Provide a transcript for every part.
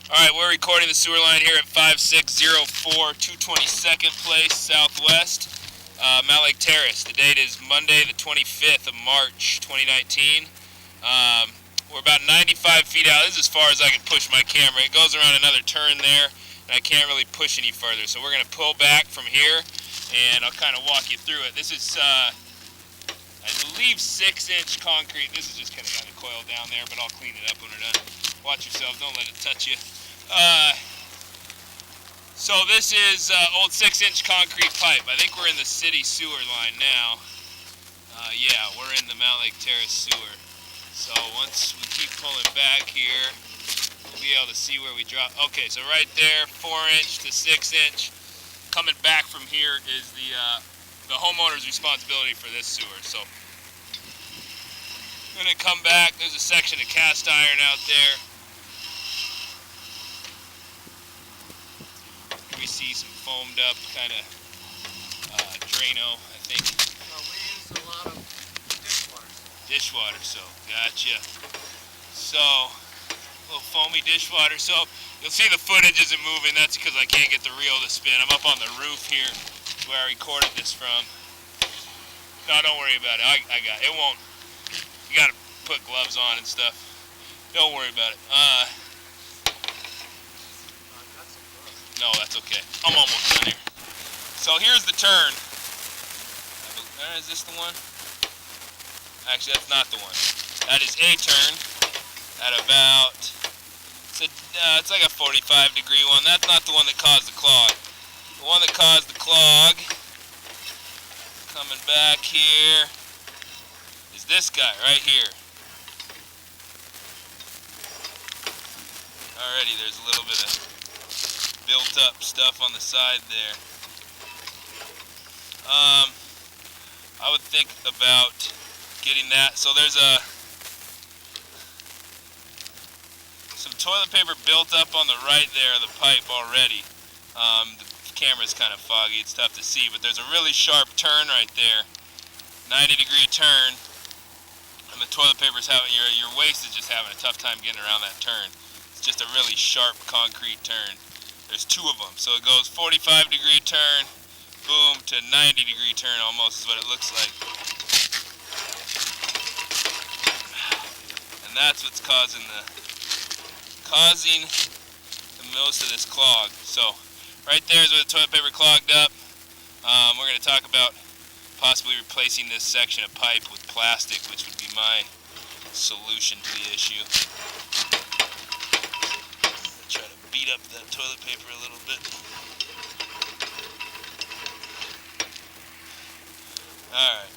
Alright, we're recording the sewer line here at 5604 222nd Place Southwest, Mount Lake Terrace. The date is Monday the 25th of March 2019. We're about 95 feet out. This is as far as I can push my camera. It goes around another turn there, and I can't really push any further. So we're going to pull back from here, and I'll kind of walk you through it. This is, I believe, 6-inch concrete. This is just kind of coiled down there, but I'll clean it up when we're done. Watch yourself, don't let it touch you. So this is old 6-inch concrete pipe. I think we're in the city sewer line now. Yeah, we're in the Mount Lake Terrace sewer. So once we keep pulling back here, we'll be able to see where we drop. Okay, so right there, 4-inch to 6-inch. Coming back from here is the homeowner's responsibility for this sewer. So I'm gonna come back. There's a section of cast iron out there. We see some foamed up kind of Drano, I think. We use a lot of dishwater soap. Dishwater soap, gotcha. So, a little foamy dishwater soap. You'll see the footage isn't moving. That's because I can't get the reel to spin. I'm up on the roof here where I recorded this from. No, don't worry about it. I got it. It won't. You got to put gloves on and stuff. Don't worry about it. No, that's okay. I'm almost done here. So here's the turn. Is this the one? Actually, that's not the one. That is a turn at about, it's like a 45-degree one. That's not the one that caused the clog. The one that caused the clog, coming back here, is this guy right here. Already there's a little bit of built up stuff on the side there. I would think about getting that. So there's some toilet paper built up on the right there of the pipe already. The camera's kind of foggy, it's tough to see, but there's a really sharp turn right there, 90-degree turn, and the toilet paper's having, your waist is just having a tough time getting around that turn. It's just a really sharp concrete turn. There's two of them, so it goes 45-degree turn, boom, to 90-degree turn almost is what it looks like. And that's what's causing the most of this clog. So right there is where the toilet paper clogged up. We're going to talk about possibly replacing this section of pipe with plastic, which would be my solution to the issue. Beat up that toilet paper a little bit. Alright.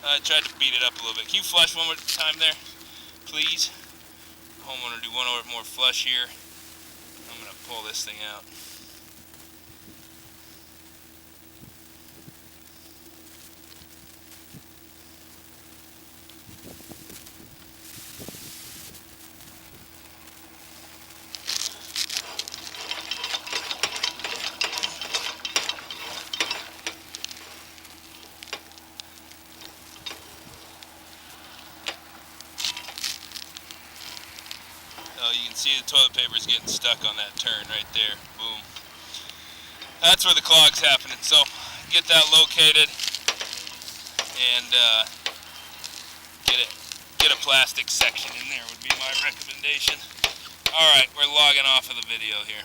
I tried to beat it up a little bit. Can you flush one more time there, please? Homeowner, do one more flush here. I'm going to pull this thing out. So you can see the toilet paper is getting stuck on that turn right there. Boom. That's where the clog's happening. So get that located and get a plastic section in there would be my recommendation. Alright, we're logging off of the video here.